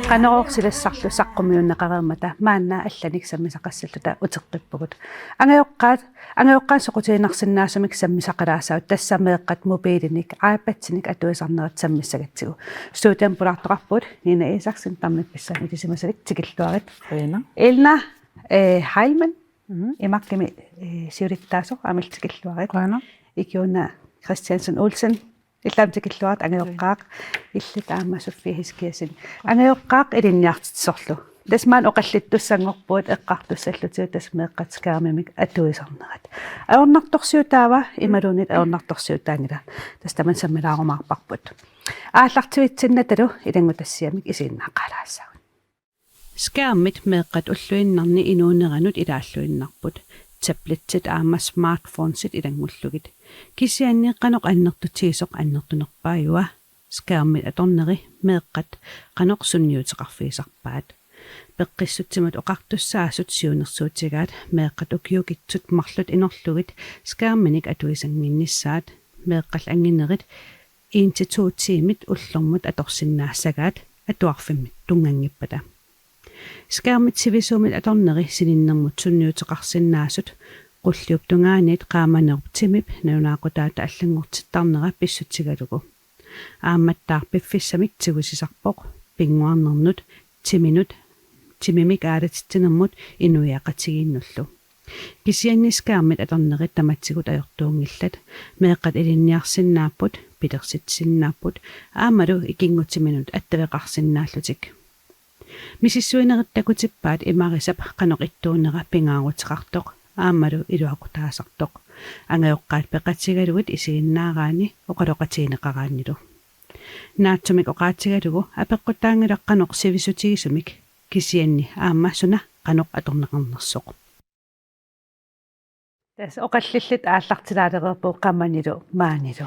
Qanoroqsilassarlu saqqummiunnaqareermata maanna allanik sammisaqassalluta uteqqippugut angayoqqaan soqutiinarsinnaasumik sammisaqalaasaut tassameeqqat mobiilinik iPad-sinik atuisarnerat sammissagatsigu stuudian pulartoqarput Nina Isaksen tammik pissani tisimasalik tikilluarit Elna Heiman imakkimi siurittaaso amiltikilluarit ikiuna Christiansen Olsen illamtikilluarat angayoqqaaq illit aamma Sofia Hiskiasin angayoqqaaq ilinniartitsorlu tasmaan oqallittussangorpuut eqqartussallutiut tasmeeqqatskaarmimik atuisarnerat aornartorsiutaava imalunit aornartorsiutaangila tastaman sammalaarumaarparput aallartuitsinna ilangutassiamik isiinnaaqalaassaq skærmit meeqqat ulluinnarni inuuneranut ilaalluinnarput tabletsit aamma smartphonesit ilangullugit kisianniiqqanoq annertutiisoq annertunerpaajua skærmit atorneri meeqqat qanoq sunniuteqarfiisarpaat peqqissutsimut oqartussaasut siunersuutigaat meeqqat ukiukitsut marlut inorlugit skærminik atuisanginnissaat meeqqal anginerit 1-2 tiimit ullormut atorsinnaassagaat atuarfimmit tungangippata skærmit sivisuumit atorneri sininnermut sunniuteqarsinnaasut qulliuptungaanit qaamaneruptimip naunaqutaata allangortittarnera pissutigalugu aammattaarpiffissamik tigusisarpoq pinguarnernut timimik aalatittinermut inuiaqatigiinnullu kisianniskærmit atornerit tamatsigut ajortuungillat meeqqat ilinniarsinnaapput pitersitsinnaapput aamalu ikingutiminut attaveqarsinnaallutik misissuinerittakutippaat imarisap qanoqittuunera pingaaruteqartoq aammalu iluaqutaasartoq angayoqqaat peqatigalugut isiinnaaraani oqaloqatiineqaraannilu naatsumik oqaatigalugu apeqqutaangilaqqanoq sivisutigisumik kisianni aamma suna qanoq atorneqarnersoq tas oqallillit aallartilaalererpu qammanilu maanilu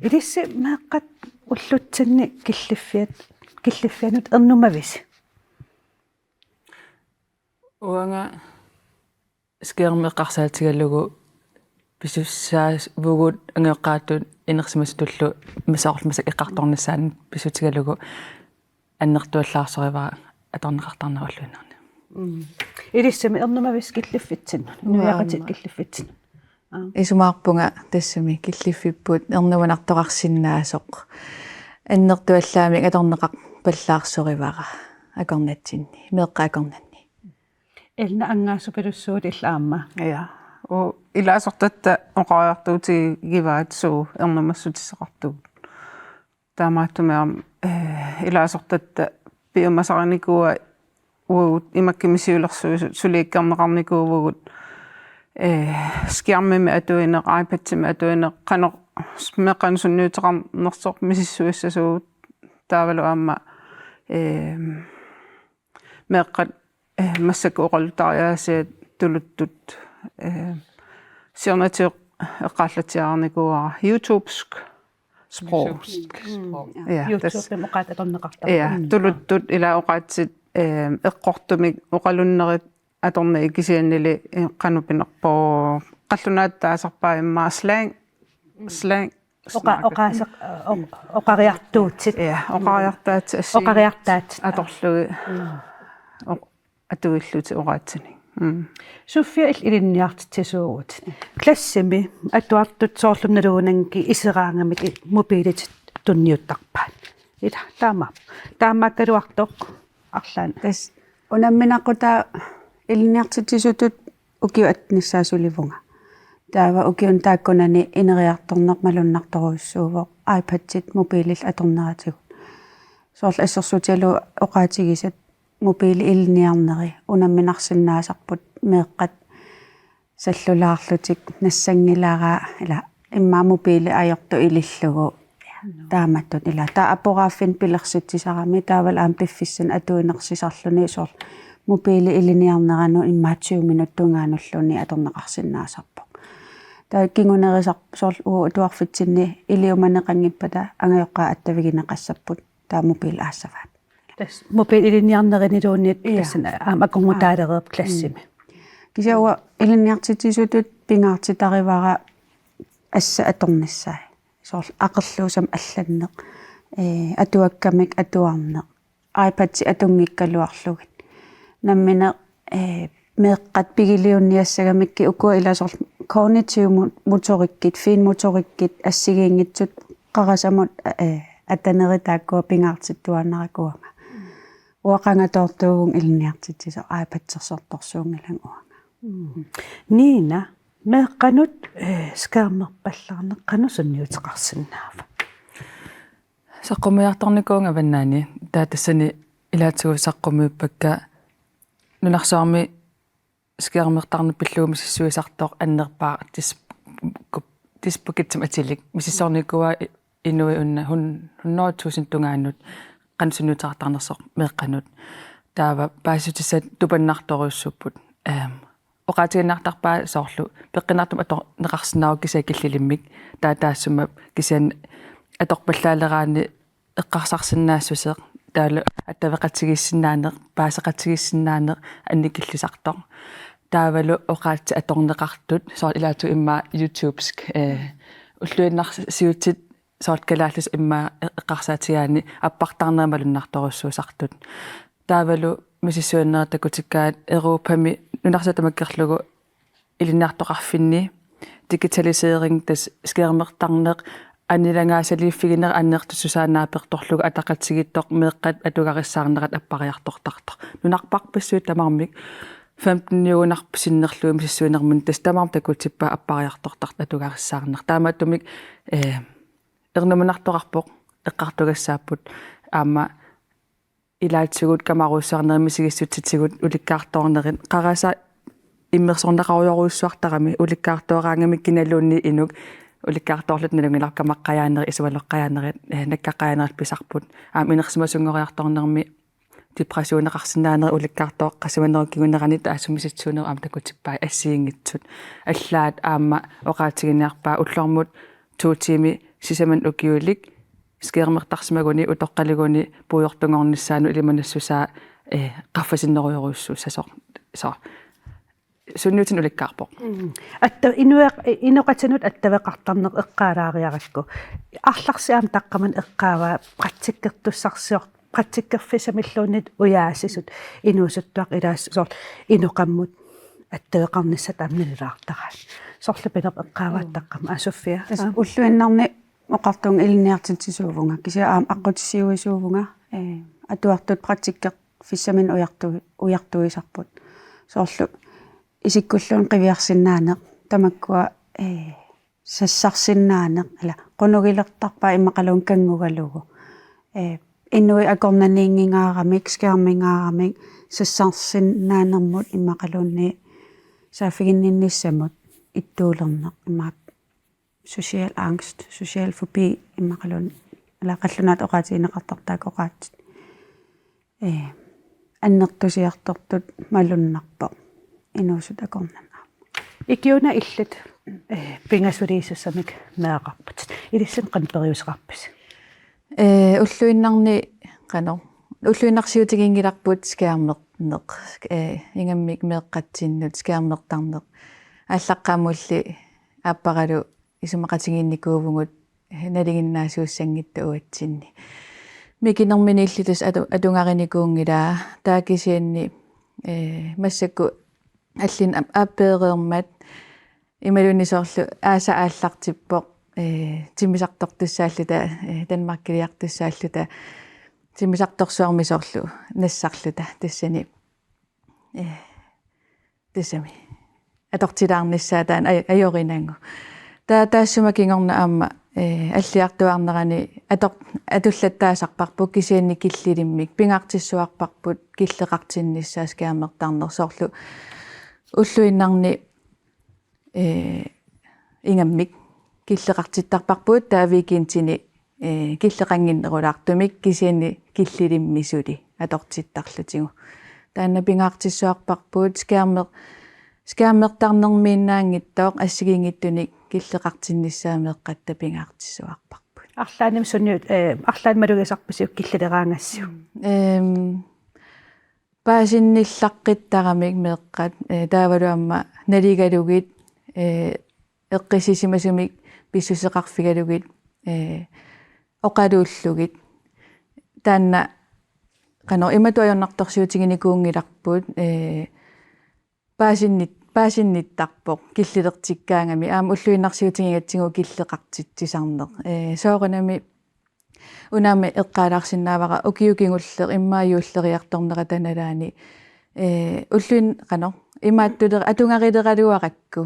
ilissi meeqqat ullutsinni killiffianut ernumavis uanga skærmeqqarsaatigallugu pissussaas vugut angeqqaatut inersimasutullu masaqormasak eqqartornissaani pissutigallugu annertuallaarsoriva atorneqartarnerulluinarni ilissami ernumavis killiffitsin nuiaqatit killiffitsin isumaarpunga tassami killiffipput ernuanartoqarsinnaasoq аннертуаллаамик аторнеқар паллаарсоривара акорнатсинни меэққа акорнанни элна ангаассупалуссуут иллаамма ja o ilaasortatta oqaartuuti givaatsu ernumassutiseqartuut taamaattumiam ilaasortatta piumasarnikua uut imakkimisiulersuusut suliikkarneqarnikuuvugut skærmimi atuineq iPad-simi atuineq qanoq meqqan sunniuteqarnersoq misissuissasuut taavalu aamma meqqat массак оqallutariaasiat tuluttut сиорнатиоq эққааллатиаарникуара YouTubesk sprog ja YouTube moqaatatorneqarta ja tuluttut ila oqaatsit eqqortumik oqalunnerit atorne ikisiannili qanupinerpo qallunaataasarpaa imma slang oqariartuutsit ja oqariartaat oqariartaat atorlugi atuilluti oqaatsini Sofia ilinniartitsisuugut klassimi atuartut soorlunnaluunanki iseraangamik mobiilit tunniuttarpaat ila taammakkaluartoq arlaan tas unamminaquta ilinniartitsisutut ukiuatnissaasulifunga taava ukiun taakkunani ineriartorneq malunnartoruissuuvoq iPad-sit mobiilil atorneratigut soorla assersuutialu oqaatigisat mobiili ilniarneri unamminarsinnaasarput meeqqat sallulaarlutik nassangilaaraa ila imma mobiili ajortu ilillugu taamattut ila taa aporaaffin pilersuttisarami taaval aam piffissan atuinersisarluni soor mobiili ilniarneranu imma 20 minuttungaanulluuni atorneqarsinnaasarpoq taa kingunerisar soor tuarfitsinni iliumaneqangippata angayoqqaa attavigineqassapпут taa mobiil аассаваат тас мобилилиниарнеринилуунниит тассана аконгутаалерееп классими кисауа илинниартитисутут пингаартитаривара асса аторниссаа соор ақерлуусам алланнеқ атуаккамик атуарнеқ iPad атунгиккалуарлугит наммина меэққат пигилиунниассагамикки укуа иласоор cognitive motorikkit fin motorikkit ассигиингитсут қарасамут атанеритааккуа пингаартиттуаннаракуага уақангаторtuugun илниартитсо iPad-серсорторсуунгилан уага нина меэққанут скаамерпаллаарнеқ қанусунниутеқарсинаава саққумиарторникуунга ваннаани таатассани илаатсугу саққумиуппакка нунарсуарми скиармертарну пиллууми сиссуисартоо аннерпаа диспукитсам атилик мисиссорникуа инуи унна 100,000 тунгааннут qansunnuutaqartarnersoq meeqqanut taava paasutissat tupannartoruussupпут oqaatiginnartarpaa soorlu peqqinartum ator neqarsinaaru kisakillilimmik taataassuma kisan atorpallaaleraani eqqarsarsinnaasusseq taalu attaveqatigissinnaaneq paaseqatigissinnaaneq annikillusartor taavalu oqaatsi atorneqartut soor ilaatu imma YouTubesk ulluinnarsiutit soort kalaallus imma eqqarsaatigaani appartarneemalunartoruussuusartut taavalu misissuanneertakutikkaat Euroopami nunarsatamakkerlugu ilinnaartoqarfinni digitalisering tas skærmertarneq annilangaasaliiffigineq anneertussusaanaapertorlugu ataqatsigittoq meeqqat atugarissaarnerat appariartortartor nunarparpassuut tamarmik 15 юунарпсиннерлуум сиссуинермун тас тамарм такутиппа аппариартортарт атугариссаарнер таамааттумик эрнумунартоқарпоқ эққартугассааппут аама илаатсигут камаруссаарнермисигиссутситсигут уликкаарторнерит қараса иммерсорнақаруйоруйссуартарами уликкаартораангамик киналуунни инук уликкаарторлут налунгилар камаққаяанери исуалоққаяанерит наккаққаяанерит писарпут аама инерсимасунгориарторнерми депрессионеқарсинаанери уликкаартоо қасуанеруккигунерани таасумиситсуунер аама такутиппаа ассиингитсут аллаат аама оqaатигиниарпаа уллормут туутими сисаман укиулик скермертарсимагуни утоққалигуни пуйортунгорниссаану илиманассусаа qaffasinneriuruussuu сасоо суннуутин уликкаарпо атта инуқатинут аттавеқартарнеқ эққаалаариаракку арларсиаам таққаман эққаава практиккертуссарсиор практиккерфисамиллуунит уяасисут инуусуттуақ илаассоор инуқаммут аттавеқарниссат амнилаартараа сорлупинеқ эққаавааттаққама асуффиа уллуиннарни оқартуун илниартитсуувнга кися аам аққутиссиуисуувнга атуартут практиккер фиссамин уяртуисарпут соорлу исиккуллуун қивиарсинаанеқ тамаккуа сассарсинаанеқ ала қунугилертарпаа иммақалуун кангугалугу иннуи акорнаниингигаарамик скиармингаарамик сассарсинаанермут иммақалуунни саафигиннинниссамут иттуулернеқ имаат social angst social fobi иммақалуун алақаллунаат оqaатигинеқартартаак оqaатит аннертусиартортут малуннарпо инуусут акорнана икиуна иллат пингасулииссамик меақарпут илиссан қанпериусеқарпис уллуиннарни қано уллуиннарсиутигингиларпут скааммернеқ ингаммик меэққатсиннут скааммертарнеқ аллаққамулли аппаралу исумақатигинникуувгут налигиннаасууссангитта уатсинни микинермини иллитас атунгариникуунгилаа таакисианни массакку аллин аппеереермат ималунисоорлу ааса ааллартиппоқ тимисартортуссааллута данмаркилиартуссааллута тимисарторсуармисоорлу нассарлута тассани тассами атортилаарниссаатаан ajorinaangu таассума кингорна аама аллиартуарнерани атуллаттаасарпарпу кисианни киллилиммик пингаартиссуарпарпут киллеқартинниссаа скаамертарнерсоорлу уллуиннарни ингаммик киллеқартиттарпарпуут таавикиинтини киллеқангиннерулаартумик кисианни киллилиммисули атортиттарлутигу таанна пингаартиссуарпарпуут скаамертарнермииннаангиттоқ ассигингиттуник киллеқартинниссаамеэққатта пингаартиссуарпарпут арлааним сунниут арлаан малугисарписиук киллалераангассу паасинниллаққиттарамик меэққат таавалуамма налигалугит эққисисимасумик писсусеқарфигалугит оқалууллугит таанна qano иматуайорнарторсиутигиникуунгиларпут паасиннитарпоқ киллилертиккаангами аама уллуиннарсиутигигатсигу киллеқартитсисарнеқ соорунами унаами эққаалаарсинаавара укиукингуллер иммааюуллериарторнера таналаани уллуин qano имааттулер атунгарилералуаракку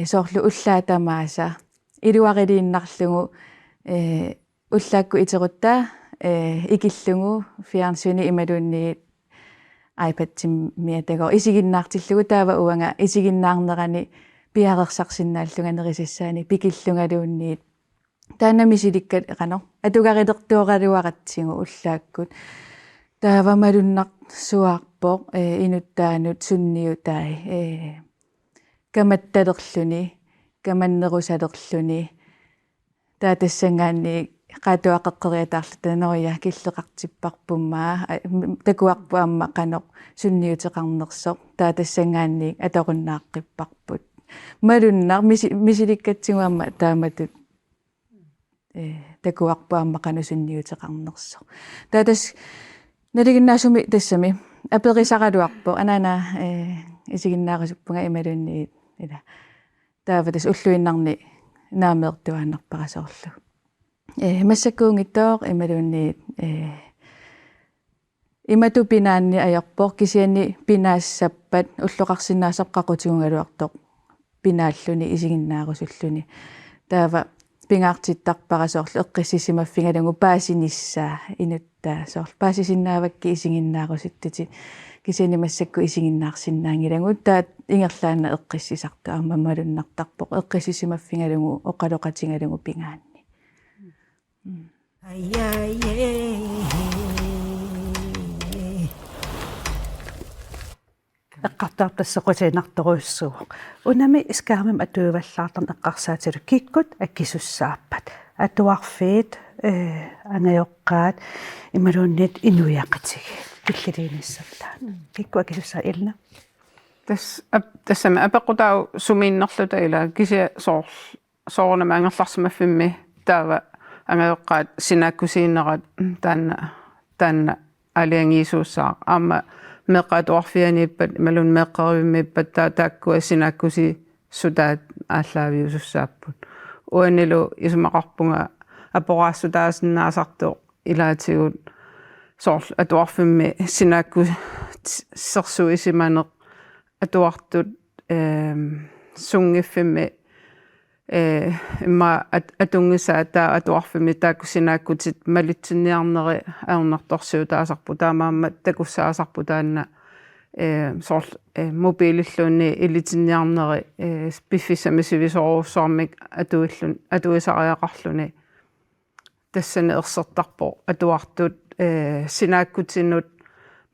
соорлу уллаатамааса илуарилииннарлугу уллаакку итерутта икиллугу фиарнсуни ималуунни iPad-тим миатаго исигиннаартиллугу таава уанга исигиннаарнерани пиарерсарсинааллунганерисассаани пикиллунгалуунниит таанамисиликкат qano атугарилертуоралуаратсигу уллааккут таавамалуннар суаарпоқ инуттаанут сунниутаи каматталерлүни каманнерусалерлүни таатассангаанни qaatuaqeqqeriataarlu taneria killeqartipparpummaa takuarpuamma qanoq sunniuteqarnersoq taatassangaanni atoqunnaaqqiparput malunnar misilikkatsiguamma taamatut takuarpuamma qanu sunniuteqarnersoq taatas naliginnaasumi tassami aperisaraluarpo anana isiginnaarusuppunga imalunni ila taavatas ulluinnarni naameertuaannarparasoorlu массаккуунгиттоо ималуунни имату пинаанни аярпор кисианни пинаассаппат уллоқарсинаасаққақутигунгалуартоқ пинааллуни исигиннаарусуллуни таава пингаартиттарпарасоорлу эққиссисимаффингалугу паасиниссаа инуттаа соорлу паасисиннаавакки исигиннааруситтути кисианни массакку исигиннаарсиннаангилагу таат ингерлаана эққиссисарту аамамалуннартарпоқ эққиссисимаффингалугу оқалоқатингалугу пингаанни эққартаартассеқутиинарторуйссууq унами искаамим атуиваллаартарн эққарсаатилу киккут аккисуссааппат атуарфиит анаёққаат ималуунниит инуяақатиги киллилииниссарлаа кикку аккисуссаа илна тассама апеқутау сумииннерлута ила кися соорнама ангерларсимаффимми таава ангаёққаат синааккусииннерат таанна алиангиисууссаа аама меққатуарфианииппат малун меққеривиммиппат тааккуа синааккуси сутаат ааллаавиусуссааппут уанилу исумақарпунга апораассутаасиннаасартоо илаатигут соорлу атуарфимми синаакку серсуисиманеқ атуартут сунгиффимми имма атунгисаа таа атуарфими тааккусинааккутит малитсинниарнери аернарторсиу таасарпу таамаамма такуссаасарпу таанна соорлу мобилиллуунни илитинниарнери пиффисамисивисоруussаармик атуисариақарлуни тассана ерсертарпо атуартут синааккутиннут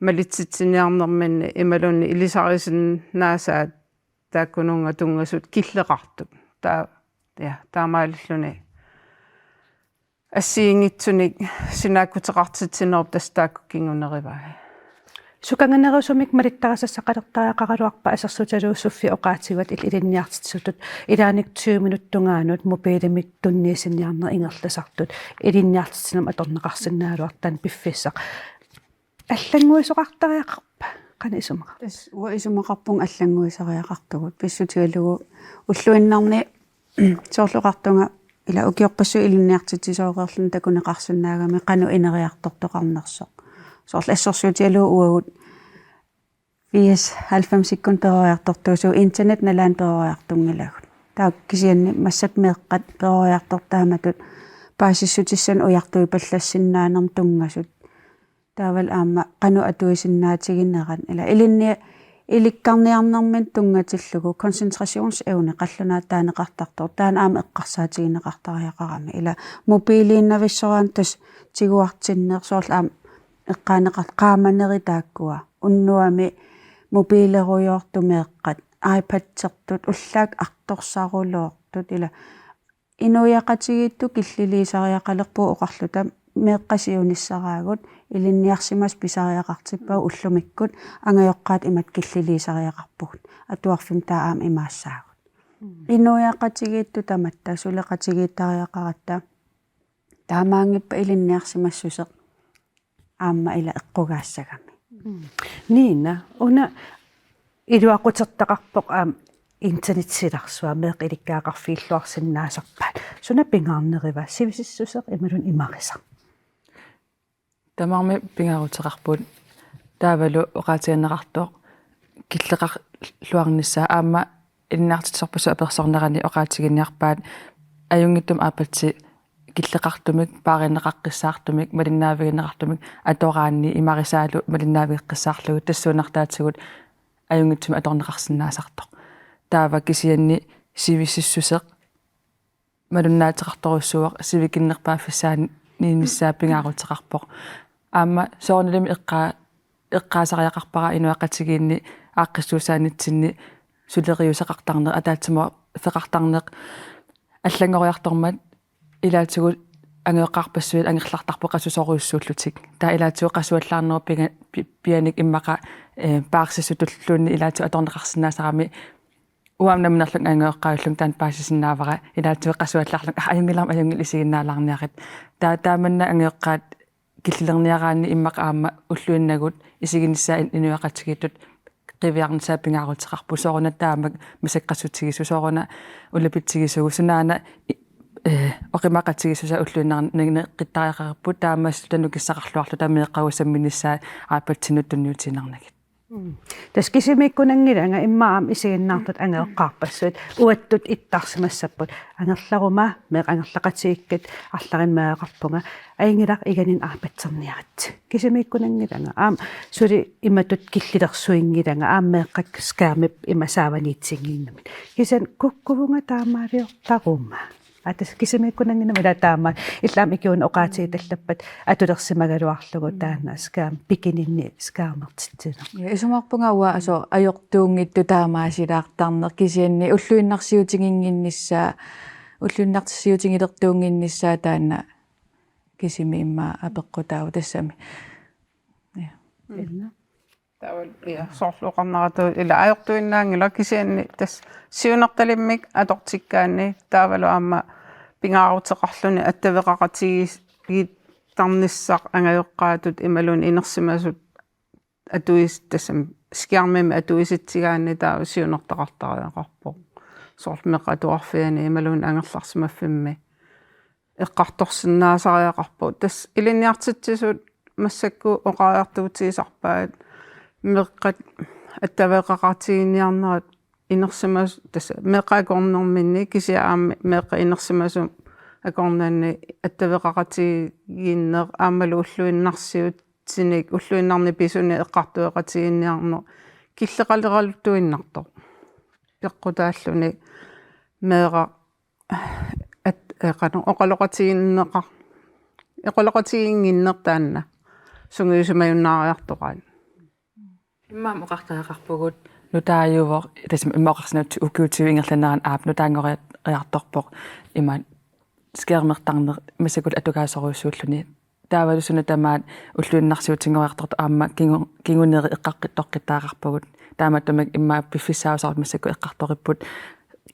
малитситсинниарнерманни ималунни илисарисиннаасаат тааккунунга тунгасут киллеқартут таамааллуни ассиингитсуник синааккутеқартитсинерп тастааккингунериваа суканганерусумик малиттарассақалертаақаралуарпа асерсуталууссуффи оқаатигат илинниартитсутут илааник 20 минуттунгаанут мобилемик тунниисинниарнер ингерласартут илинниартитсинам аторнеқарсиннаалуартан пиффиссақ аллангуисоқартариақарпа qana isumaqa тас уа исумақарпун аллангуисариақартугут писсутигалугу уллуиннарни соорлуқартунга ила укиорпассу илинниартитсисооqerlun такунеқарсунаагами qanu инериартортоқарнерсоқ соорлу ассерсуутигалугу уагут виас 90 секундериартортуусу интернет налаан перориартунгилагут таа кисианни массак меэққат перориартортааматут паасиссутиссан уяртуи паллассиннаанерм тунгасут таавал аама qanu atuisinnaatiginnerat ila ilinni ilikkarniarnermin tungatillугу konsentrationsevne qallunaat taanеqartartor taana aama eqqarsaatiginneqartariaqarami ila mobiiliinnavissoraan tas tiguartinneer soorl aam eqqaaneqart qaamaneri taakkua unnuami mobiileruyortumeeqqat iPad-sertut ullaak artorsaruluortut ila инуяқатигиитту киллилиисариақалерпу оқарлута меэққасиунissaraagut илинниарсимас писариақартиппау уллумиккут ангайоққаат имат киллилиисариақарпугут атуарфим тааам имаассаагут инуяқатигиитту таматта сулеқатигииттариақаратта таамаангиппа илинниарсимассусеқ аама ила эққугаассагами Niina, una iluaqutертақарпоқ интернетсиларсуа меэқ иликкаақарфииллуарсиннаасарпаат суна пингаарнерива сивисиссусеқ ималун имариса тамарми пингаарутеқарпут таавалу оқаатианнеқартоқ киллеқарлуарнissaа аама иннаартитсорпасу аперсорнерани оқаатигинниарпаат аюнгиттум аапатси киллеқартумик пааринеқаққиссаартумик малиннаавигинеқартумик атораанни имарисаалу малиннаавиққиссаарлугут тассуунартаатигут аюнгитсум аторнеқарсинаасартоқ таава кисианни сивиссуссеқ малуннаатеқарторуссуақ сивикиннерпааффисаани нииниссаа пингаарутеқарпоқ аама соорнилими эққаасариақарпара инуақатигиинни ааққиссуусаанитсинни сулериусеқартарнер атаатсимо феқартарнеқ аллангориартормат илаатигу ангеэққарпассуит ангерлартарпо қасусоруйуссууллутик таа илаатигу қасуаллаарнеру пианик иммақа паарсисутуллуунни илаатигу аторнеқарсинаасарами уамнамнерлун ангеэққауллун таан паасисиннаавара илаатигу қасуаллаарлун аюнгиларма аюнгил исигиннаалаарниақит тааманна ангеэққаат киллилерниараанни иммақа аама уллуиннагут исигиниссаа инуақатигиттут qivjarnsaa pingaaruteqarpu sooruna taamak misakqassutigisu sooruna ulapitsigisugu sunaana oqimaqatigisusa ulluinarnine qittariaqarput taamassutanu kissaqarluarlu tameeqqagusamminissaa aapatsinut tunniutinarnagit таскисимиккунангиланга иммаам исигиннаартут ангеэққарпассуит уаттут иттарсимассаппут ангерларума меэқангерлақатигиккат арлариммаақарпунга аингилақ иганин аапатсерниарат кисимиккунангиланга аам сули иматут киллилерсуингиланга ааммеэққак скаамип имасааваниитсингииннамит кисан куккувунга таамаалиортарума атас кисимиккунангинама таама иллаам икиун оqaатигиталлаппат атулерсимагалуарлугу таана скаам пикининни скаамертитсина исумарпунгауа асо аёртуунгитту таамаасилаартарнер кисианни уллуиннарсиутингингиннissaа уллуиннартиссиутингилертуунгиннissaа таана кисими имма апеққутаау тассами илна таавал соорлуқарнарату ила аёртуиннаангила кисианни тас сиунерталиммик атортиккаанни таавалу аама пингаарутеқарлуни аттавеқақатигит тарниссақ ангайоққаатут ималун инерсимасут атуис тассам скиармим атуиситсигаанни таава сиунертақартариақарпо соорлмеқа туарфиани ималун ангерларсимаффимми эққарторсинаасариақарпо тас илинниартитсисут массакку оқаартуутигисарпаат меққат аттавеқақатигинниарнерат инерсимас тас меқакорнэрминни кисиаами меққа инерсимасу акорнанни аттавеқақатигиннер аамалу уллуиннарсиут синик уллуиннарни писуни эққартуеқатигинниарнер киллеқалералуттуиннарто пеққутааллуни меэра эқано оқалоқатигиннеқа эқолоқатигингиннер таанна сунгиусумаюннаариартоқаан иммаам оқартариақарпугут нутааювор тасма иммаоқарсинат укиутивингерланеран аап нутаангориарторпоқ имаат скермертарнер масакул атугаасоруйуссууллуни таавалусуна тамаат уллуиннарсиутингориарторт аама кингунери эққаққиттоққитаагарпугут тааматтамак иммаа пиффисаусарут масаку эққарториппут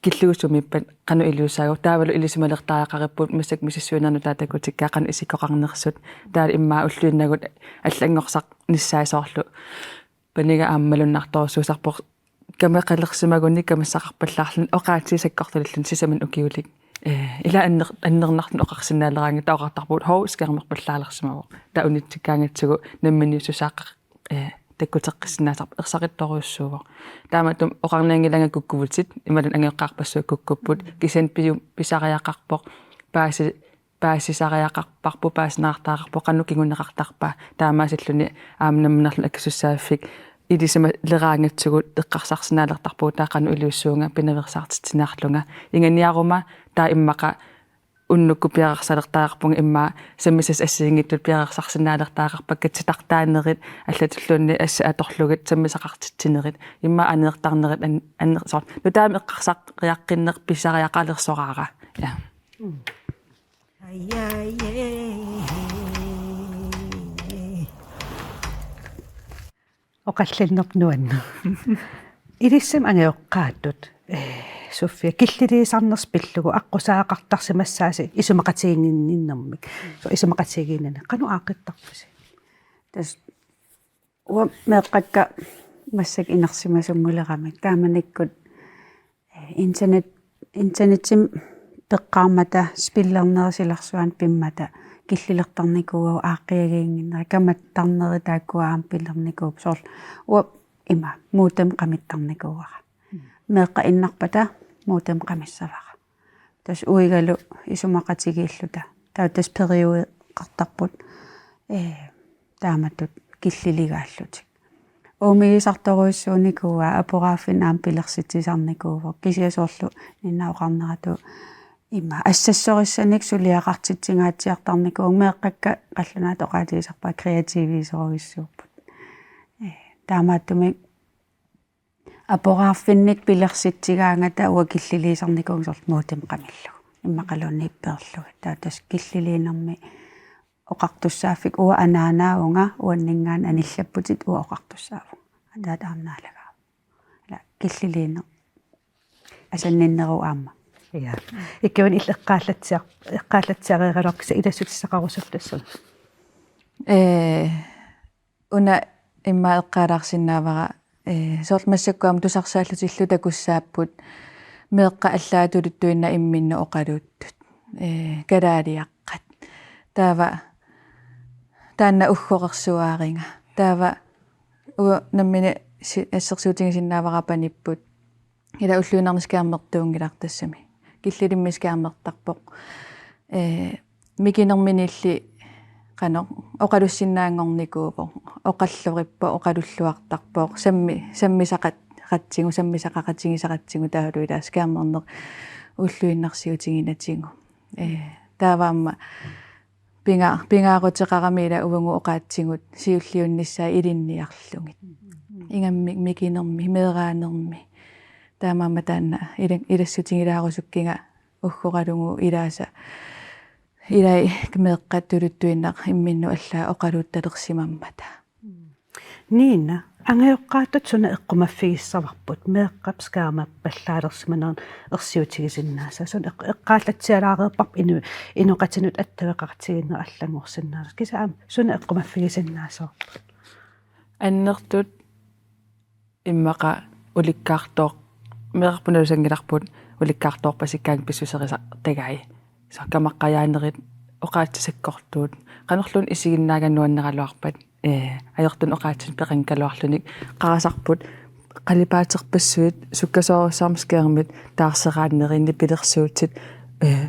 киллугусумиппат кану илиусаагу таавалу илисималертариақариппут масак мисиссуинерну таатакутиккаа кану исикоқарнерсут таал иммаа уллуиннагут аллангорсақ ниссаасоорлу панига ааммалуннарторсуусарпор камеқалерсимагунни камассақарпаллаарлун оқаатисаккорталлун сисаман укиулик ила аннернартун оқарсинаалераанга таоқартарпут хоо скермерпаллаалерсимаво таунитсиккаангатсугу намманиусусааққа таккутеққиссинаасарп ерсақитторуйуссуувоо тааматум оқарнаангиланга куккувутит ималун ангеққарпассуа куккуппут кисен писариақарпоқ паасисариақарпарпу пааснаартаарпо қанну кигунеқартарпа таамаасиллуни аамнамнерлу аккасуссааффик илисима лераангатсугут эққарсарсинаалертарпуу таақану илиуссуунга пинаверсаартитсинаарлунга инганиарума таа иммақа уннукку пиарерсалертаарпунга иммаа саммисас ассиингиттут пиарерсарсинаалертаарпак катситартаанерит аллатуллуунни асса аторлугит саммисақартитсинерит иммаа анеэртарнерит аннерсоор нутаами эққарсақ риаққиннер писариақалерсораара я оқаллиннернуанну илиссам ангеоққааттут суффия киллилисарнерс пиллугу аққусаақартарсимассааси исумақатигинниннэрмик со исумақатигиннана қану аақиттарпаси тас уа меэққакка массак инарсимасунгулерамик тааманиккут интернетим пеққармата спиллернерсиларсуан пиммата киллилертарникуа ааққиагиингиннера каматтарнери тааккуаам пиллерникууп соор уа има муутам қамиттарникууара меэққа иннарпата муутам қамиссавара тас уигалу исумақатигииллута таа тас период қартарпут тааматтут киллилигааллутик оомигисарторуиссууникуа апорааффин аам пилерситсисарникуува кисиасоорлу ниннаоқарнерату има ассассориссаник сулиақартитсингаатсиартарникуу меэққакка қаллунаат оқаатигисарпаа креативисоруиссууппут таамааттумик апорааффинник пилерситсигаангата уа киллилисарникуу сорт муутим қамиллу иммақалуунниипперлуга таа тас киллилиинерми оқартуссааффик уа анаанаунга уаннингаан аниллаппутит уа оқартуссааву атаат аамнаалага ала киллилиинер асанниннеру аама я иккуун эққааллатсиареералоркиса илассутиссақарусуллассуна уна имма эққаалаарсинаавара соорт массаккуам тусарсааллутиллу такуссааппут меэққа аллаатулуттуинна имминну оқалууттут калаалиаққат таава таанна уггоқерсуааринга таава уа наммини ассерсуутингисиннааварапаниппут ила уллуинарнискааммертуунгилартассами киллилиммискааммертарпоқ микинерминилли qano oqalussinnaangornikuupo oqallurippo oqalulluartarpoq sammisaqat qatsigu sammisaqaqatigisaqatsigu taulu ilaas kaammerner ulluinnarsiutinginatigu taavaamma pingaarutiqarami ila uvangu oqaatsigut siulliunnissaa ilinniarlungit ingammik mikinermi meeraanermi taamaamma taanna ilassutigilaarusukkinga uggoralungu ilaasa илай меэккаттулуттуиннақ имминну аллаа оқалуутталерсимаммата нина ангеоққаатут суна эққумаффигиссаварпут меэққапс каама паллаалерсиманерн ерсиутигисиннааса суна эққааллатсиалаареерпарп инуқатинут аттавеқартигиннер аллангорсиннаалас кисаам суна эққумаффигисиннаасоо аннертут иммақа уликкаартоо меэрпунусангиларпут уликкаартоорпасиккаан писсусериса тагай саккамаққаяанерит оқаатсисаккортуут канерлун исигиннааганнуаннералуарпат аёртун оқаатсин пеқанкалуарлуник қарасарпут қалипаатерпассуит суккасоорсаармскеермит таарсерааннеринни пилерсуутит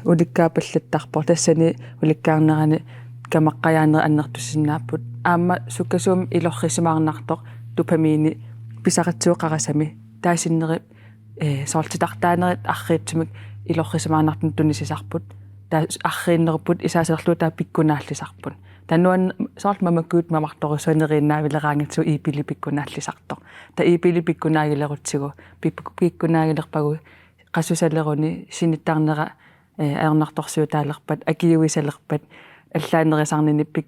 уликкаапаллаттарпор тассани уликкаарнерани камаққаяанери аннертуссиннааппут аама суккасуум илоррисимаарнартоқ допамини писақатсуоқарасами таасиннери соортитартаанерит арриитсумик илоррисимаарнартун тунисисарпут таа аррииннерпут исаасерлуу таа пиккунааллисарпут тануан соорт мамаккуут мамарторусуанерииннаавилераангатсу ипили пиккунааллисартор та ипили пиккунаагилерутсигу пиккунаагилерпагу qasusaleeruni sinittaarnera аернарторсуутаалерпат акиуисалерпат аллаанерисарнини пик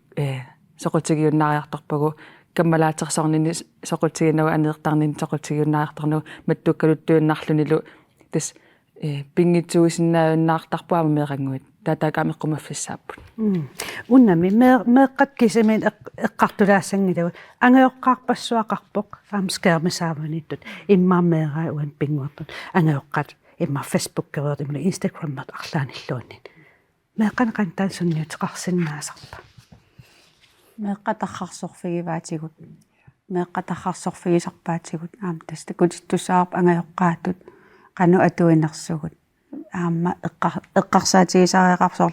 соқутигиуннариарторпагу каммалаатерсорнини соқутигинава анеэртарнини соқутигиуннариарторну маттуккалуттуиннарлунилу тас пингитсуисиннаавиннаартарпуама меэрангуит таатаакаамеққумаффиссааппут уннами меэққат кисимин эққартулаассангилаву ангеоққарпассуақарпоқ аамскаамисааваниттут иммааммеераа уан пингуаппут ангеоққат имма фейсбуккериот имма инстаграммат арлааниллуунни меэққан таансунниутеқарсиннаасарпа меэққатархарсорфигиваатигут меэққатархарсорфигисарпаатигут аам тастакутиттусаарп ангеоққаатут qanu atuinersugut aamma eqqarsaatigisariaqarsoor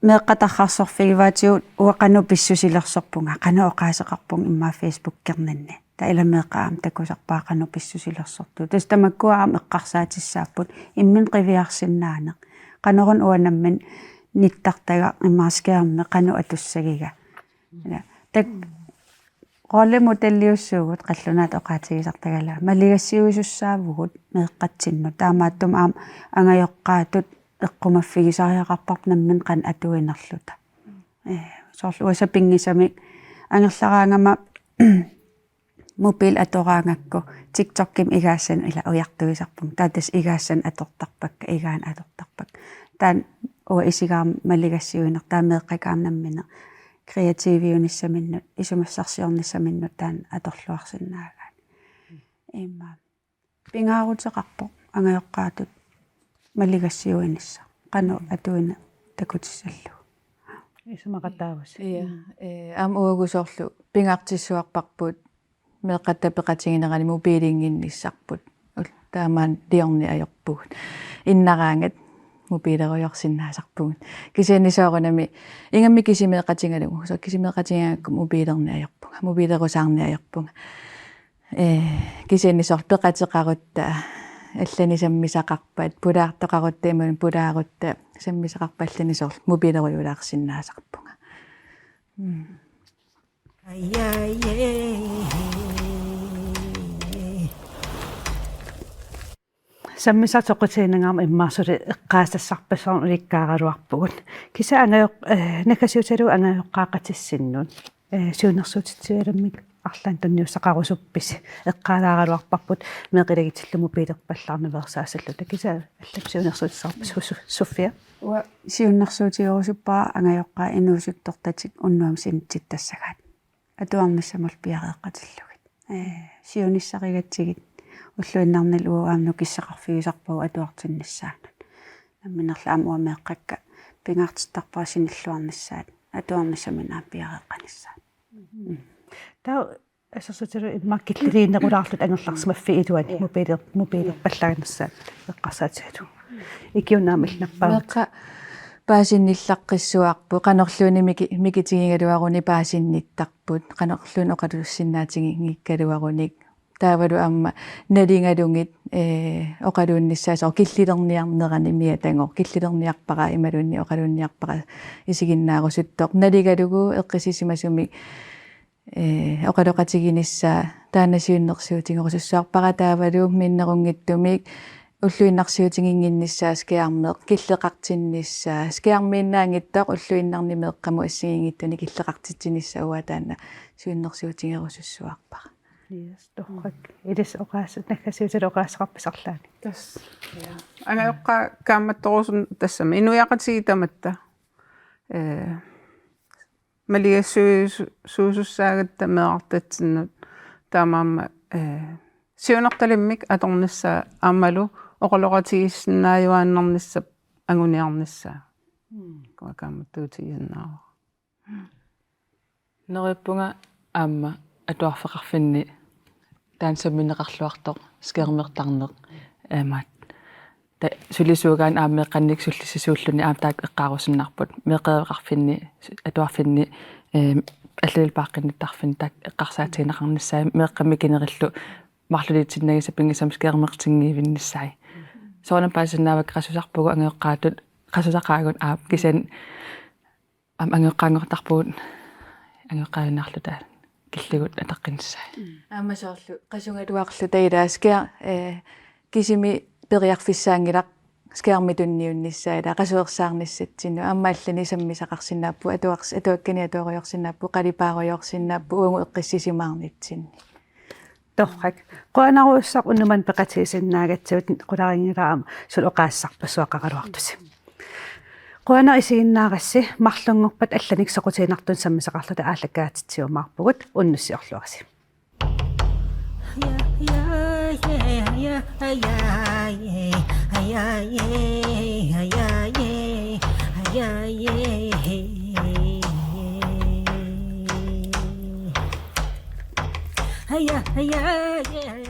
meeqqatarxarsorfigivaatigut uaqanu pissusilersorpunga qanu oqaaseqarpung imma Facebook-kernanni ta ilameeqqa aam takusarpaa qanu pissusilersortu tastamakkua aam eqqarsaatissaaput immin qiviarsinnaaneq qanorun uanammin nittartaga immaaskeerme qanu atussagiga tak qolle motelliussuugut qallunaat oqaatigisartagala maligassiuisussaavugut meeqqatsinnu taamaattum aam angajoqqaatut эққумаффигисариақарпарнаммин қан атуинерлута соорлу уасапингисами ангерлараангама мобил атораангакку TikTok-ким игаассан ила уяртуисарпум таатас игаассан атортарпакка игаан атортарпак таан уа исигаам малигассиуинер таамеэққакаамнаммина креативиунissаминнут исумассарсиорниссаминнут таан аторлуарсинаагаан имма пингаарутеқарпо ангайоққаатут малигассиуинисса қану атуина такутиссаллу исумақатаавас аам уагусоорлу пингаартиссуарпарпут меэққаттапеқатигинерани мобилингинниссарпут таамаан диорни аёрпугут иннараангат мобилеруйорсиннаасарпугут кисианнисоорунами ингамми кисимеэқатингалугу со кисимеэқатингаакку мобилерни аёрпунга мобилерусаарни аёрпунга кисианнисоор пеқатеқарутта аллани саммисақарпат пулаартоқаруттаимун пулаарутта саммисақарпа алланисоор мобилеруйулаарсиннаасарпунга саммисатоқутиинангаама иммаасули эққаассассарпассаарну иликкаагалуарпугут киса ангайоқ накасиуталу ангайоққаақатиссиннут сиунерсуутитсуаламмик арлаан тунниуссақарусуппис эққалаагалуарпарпут меқилагитиллуму пилерпаллаарна версаассаллута киса аллап сиунерсуутиссаарпас София уа сиуннерсуутигорусуппаа ангайоққаа инуусуттортатик уннуам синтиттассагаат атуарнассамал пиареэққатиллугит сиуниссаригатсигит уллуиннарнал уаамну киссақарфигисарпау атуартиннассаанут намминерла амуамеэққакка пингаартиттарпаа синиллуарнассаат атуарнассаминаа пиареэққаниссаат таа ассасутиру иммаккиллииннерулаарлут ангерларсимаффи илуани мобилерпаллагнассаат эққарсаатигалу икиунаамилнарпаа меққа паасинниллаққиссуарпу қанерлуни микитигингалуаруни паасинниттарпут қанерлуни оқалуссиннаатигингиккалуаруник таавалу аама налингалунгит оқалуунниссаасоо киллилерниарнерани миатангор киллилерниарпара ималунни оқалуунниарпара исигиннаарусуттоқ налигалугу эққисисимасумик оқалоқатигиниссаа таанасиуннерсуутингорусуссуарпара таавалу миннерунгиттумик уллуиннарсиутингингинниссаа скиармеқ киллеқартинниссаа скиармииннаангиттоқ уллуиннарнимеэққаму ассигингиттуни киллеқартитсинисса уатаана сиуннерсиутингерусуссуарпара Yes, toch. Edis oqaasut nakasiutil oqaasaqarpisarlaani. Tas. Ангайоққа кааматтороsun тассама инуяқатигитаматта малигассуусуссаагатта меартатсиннут таамаама сиунерталиммик аторнissaa аамалу оқалоқатигиссиннааюааннернisса агуниарнissaa кааматтуутигианнаа нериппунга аама атуарфеқарфинни таансамминеқарлуартоқ скермертарнеқ аамаат та сулисуугаан аамеққанник суллиссисууллуни аамтаак эққаарусиннарпут меқеэқарфинни атуарфинни аллалпааққинниттарфин таак эққарсаатигинеқарниссаа меққаммикинериллу марлулитсиннагиса пингисам скермертингиивинниссаи соонам паасиннаавак қасусарпугу ангеққаатут қасусақаагут аап кисан ангеққаангортарпугут ангеққааннаарлута киллигут атаққинссаа аамасоорлу қасунгалуарлу таилааскиа кисими периарфиссаангилақ скиармитунниунниссаила қасуерсаарниссатсину аамааллани саммисақарсинааппу атуаккани атуориорсинааппу қалипаариорсинааппу уангу эққиссисимаарнитсинни Torrak. Qoanaruussaq unnuman peqatigisinnaagatsut qularingiraam sul oqaassarpassuaqaqaluartusi. Qoana isiginnaagassi marlungorpat allanik soqutiinartun sammisaqarluta aallakkaatitsiumaarpugut unnussiorluarsi. Hey, yeah, yeah, yeah.